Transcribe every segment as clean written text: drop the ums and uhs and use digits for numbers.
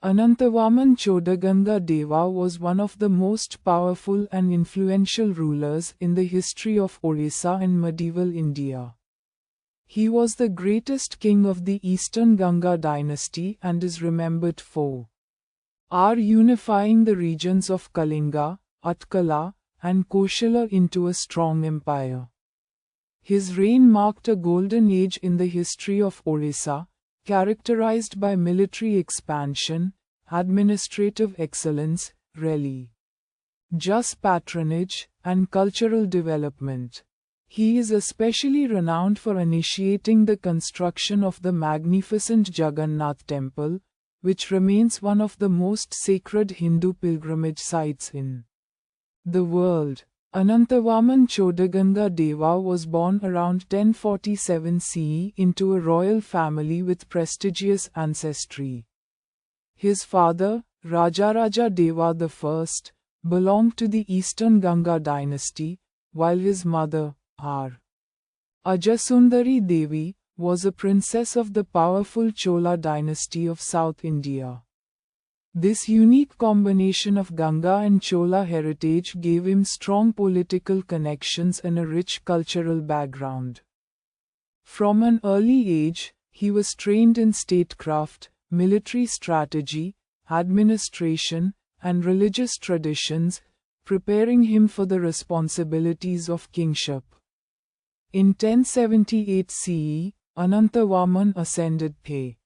Anantavarman Chodaganga Deva was one of the most powerful and influential rulers in the history of Odisha and medieval India. He was the greatest king of the Eastern Ganga dynasty and is remembered for unifying the regions of Kalinga, Utkala, and Koshala into a strong empire. His reign marked a golden age in the history of Odisha, characterized by military expansion, administrative excellence, religious patronage, and cultural development. He is especially renowned for initiating the construction of the magnificent Jagannath Temple, which remains one of the most sacred Hindu pilgrimage sites in the world. Anantavarman Chodaganga Deva was born around 1047 CE into a royal family with prestigious ancestry. His father, Rajaraja Deva I, belonged to the Eastern Ganga dynasty, while his mother, Ajasundari Devi, was a princess of the powerful Chola dynasty of South India. This unique combination of Ganga and Chola heritage gave him strong political connections and a rich cultural background. From an early age, he was trained in statecraft, military strategy, administration, and religious traditions, preparing him for the responsibilities of kingship. In 1078 CE, Anantavarman ascended the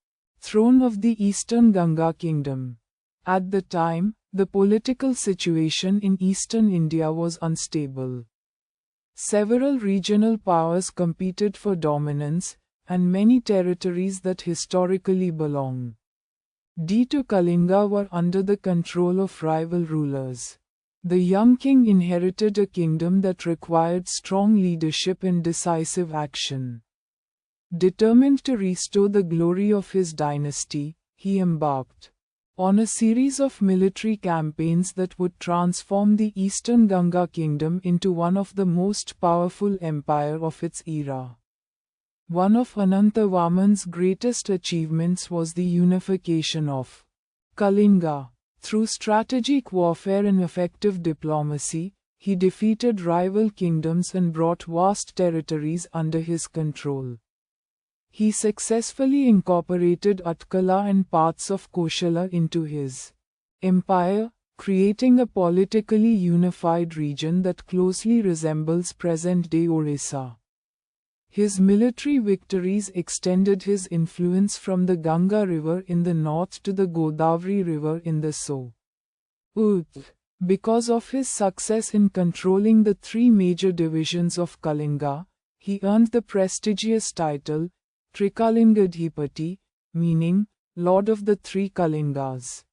throne of the Eastern Ganga kingdom. At the time, the political situation in eastern India was unstable. Several regional powers competed for dominance, and many territories that historically belonged to Kalinga were under the control of rival rulers. The young king inherited a kingdom that required strong leadership and decisive action. Determined to restore the glory of his dynasty, he embarked on a series of military campaigns that would transform the Eastern Ganga kingdom into one of the most powerful empires of its era. One of Anantavarman's greatest achievements was the unification of Kalinga. Through strategic warfare and effective diplomacy, he defeated rival kingdoms and brought vast territories under his control. He successfully incorporated Utkala and parts of Koshala into his empire, creating a politically unified region that closely resembles present-day Odisha. His military victories extended his influence from the Ganga River in the north to the Godavari River in the south. Because of his success in controlling the three major divisions of Kalinga, he earned the prestigious title, Trikalingadhipati, meaning, Lord of the Three Kalingas.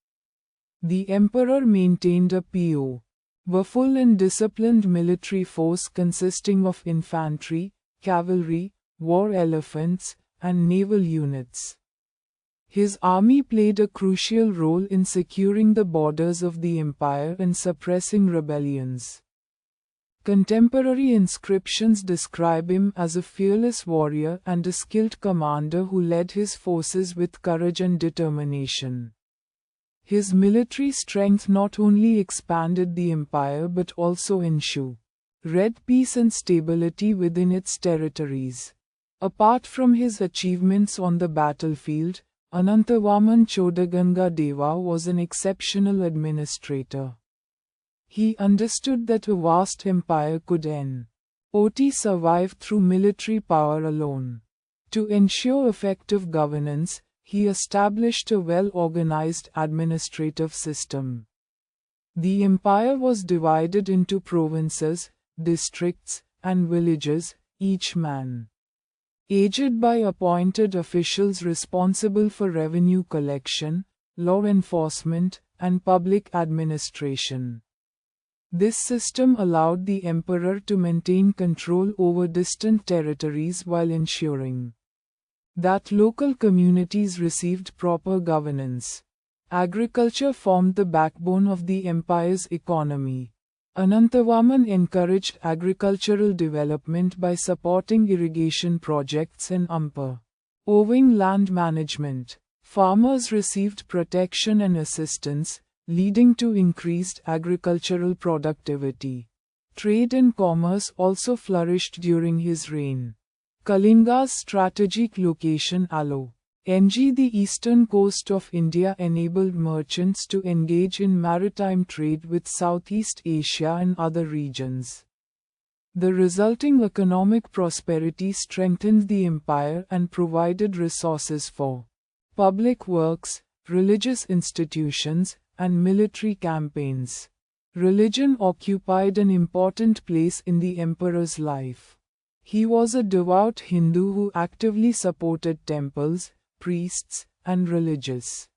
The emperor maintained a powerful and disciplined military force consisting of infantry, cavalry, war elephants, and naval units. His army played a crucial role in securing the borders of the empire and suppressing rebellions. Contemporary inscriptions describe him as a fearless warrior and a skilled commander who led his forces with courage and determination. His military strength not only expanded the empire but also ensured peace and stability within its territories. Apart from his achievements on the battlefield, Anantavarman Chodaganga Deva was an exceptional administrator. He understood that a vast empire could not survive through military power alone. To ensure effective governance, he established a well-organized administrative system. The empire was divided into provinces, districts, and villages, each managed by appointed officials responsible for revenue collection, law enforcement, and public administration. This system allowed the emperor to maintain control over distant territories while ensuring that local communities received proper governance. Agriculture formed the backbone of the empire's economy. Anantavarman encouraged agricultural development by supporting irrigation projects and improving land management. Farmers received protection and assistance, leading to increased agricultural productivity. Trade and commerce also flourished during his reign. Kalinga's strategic location along the eastern coast of India enabled merchants to engage in maritime trade with Southeast Asia and other regions. The resulting economic prosperity strengthened the empire and provided resources for public works, religious institutions, and military campaigns. Religion occupied an important place in the emperor's life. He was a devout Hindu who actively supported temples, priests, and religious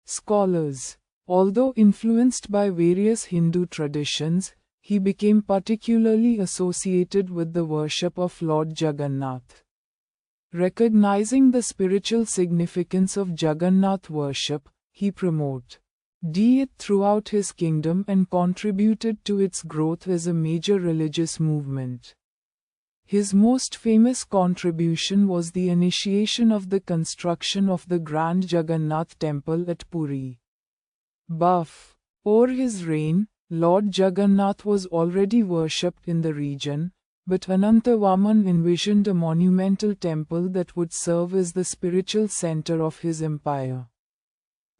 scholars. Although influenced by various Hindu traditions, he became particularly associated with the worship of Lord Jagannath. Recognizing the spiritual significance of Jagannath worship, he promoted it throughout his kingdom and contributed to its growth as a major religious movement. His most famous contribution was the initiation of the construction of the Grand Jagannath Temple at Puri. Over his reign, Lord Jagannath was already worshipped in the region, but Anantavarman envisioned a monumental temple that would serve as the spiritual center of his empire.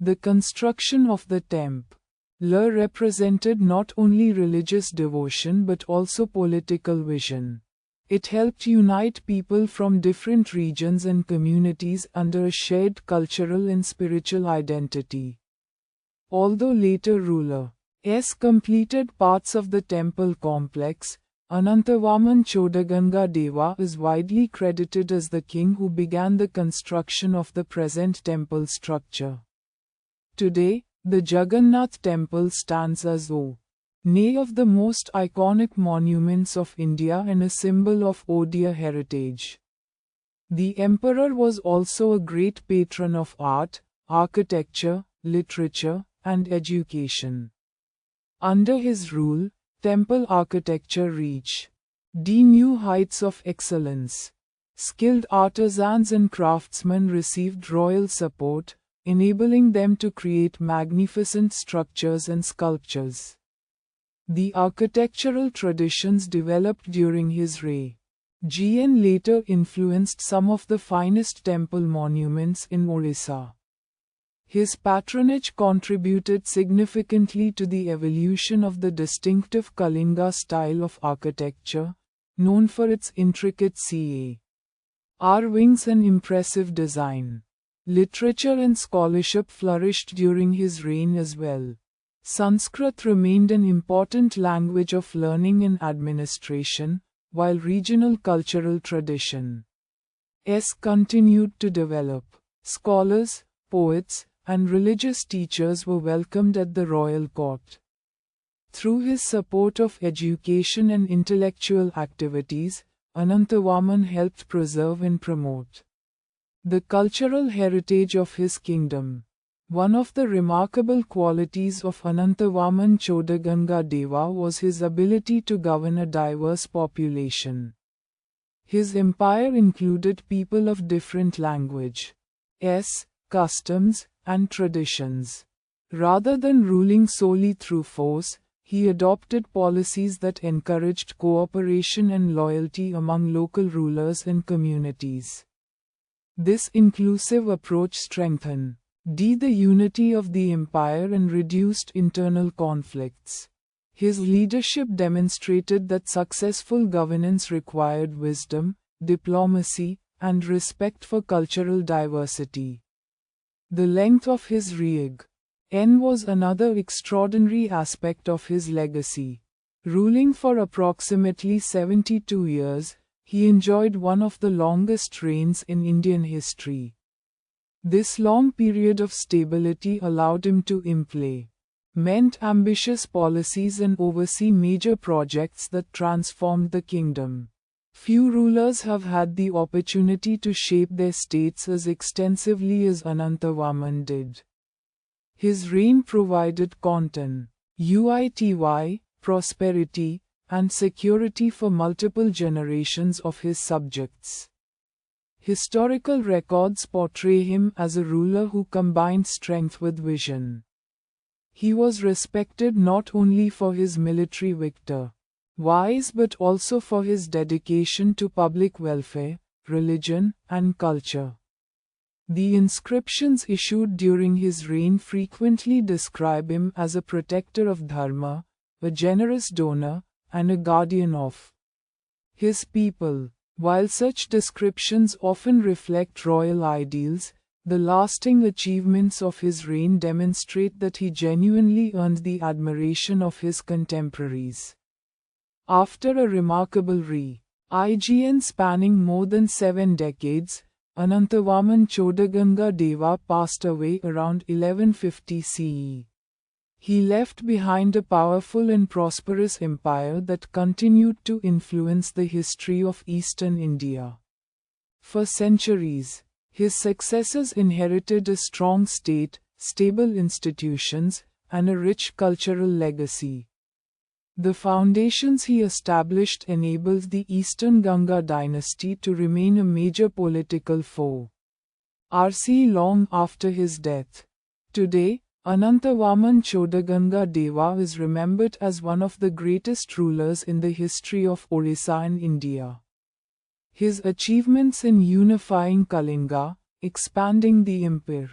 The construction of the temple represented not only religious devotion but also political vision. It helped unite people from different regions and communities under a shared cultural and spiritual identity. Although later rulers completed parts of the temple complex, Anantavarman Chodaganga Deva is widely credited as the king who began the construction of the present temple structure. Today, the Jagannath Temple stands as one of the most iconic monuments of India and a symbol of Odia heritage. The emperor was also a great patron of art, architecture, literature, and education. Under his rule, temple architecture reached new heights of excellence. Skilled artisans and craftsmen received royal support, enabling them to create magnificent structures and sculptures. The architectural traditions developed during his reign later influenced some of the finest temple monuments in Odisha. His patronage contributed significantly to the evolution of the distinctive Kalinga style of architecture, known for its intricate carvings and impressive design. Literature and scholarship flourished during his reign as well. Sanskrit remained an important language of learning and administration, while regional cultural traditions continued to develop. Scholars, poets, and religious teachers were welcomed at the royal court. Through his support of education and intellectual activities, Anantavarman helped preserve and promote the cultural heritage of his kingdom. One of the remarkable qualities of Anantavarman Chodaganga Deva was his ability to govern a diverse population. His empire included people of different languages, customs, and traditions. Rather than ruling solely through force, he adopted policies that encouraged cooperation and loyalty among local rulers and communities. This inclusive approach strengthened the unity of the empire and reduced internal conflicts. His leadership demonstrated that successful governance required wisdom, diplomacy, and respect for cultural diversity. The length of his reign was another extraordinary aspect of his legacy. Ruling for approximately 72 years, he enjoyed one of the longest reigns in Indian history. This long period of stability allowed him to implement ambitious policies and oversee major projects that transformed the kingdom. Few rulers have had the opportunity to shape their states as extensively as Anantavarman did. His reign provided prosperity, and security for multiple generations of his subjects. Historical records portray him as a ruler who combined strength with vision. He was respected not only for his military victories but also for his dedication to public welfare, religion, and culture. The inscriptions issued during his reign frequently describe him as a protector of dharma, a generous donor, and a guardian of his people. While such descriptions often reflect royal ideals, the lasting achievements of his reign demonstrate that he genuinely earned the admiration of his contemporaries. After a remarkable reign spanning more than 7 decades, Anantavarman Chodaganga Deva passed away around 1150 CE. He left behind a powerful and prosperous empire that continued to influence the history of Eastern India. For centuries, his successors inherited a strong state, stable institutions, and a rich cultural legacy. The foundations he established enabled the Eastern Ganga dynasty to remain a major political force long after his death. Today, Anantavarman Chodaganga Deva is remembered as one of the greatest rulers in the history of Odisha and India. His achievements in unifying Kalinga, expanding the empire,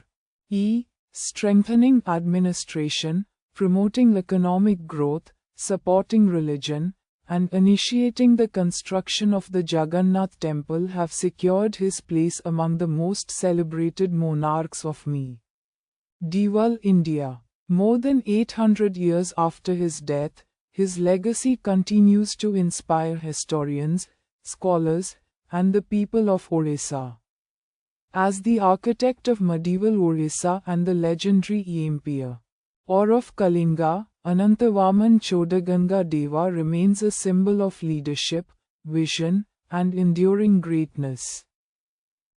strengthening administration, promoting economic growth, supporting religion, and initiating the construction of the Jagannath Temple have secured his place among the most celebrated monarchs of medieval India. More than 800 years after his death, his legacy continues to inspire historians, scholars, and the people of Odisha. As the architect of medieval Odisha and the legendary empire of Kalinga, Anantavarman Chodaganga Deva remains a symbol of leadership, vision, and enduring greatness.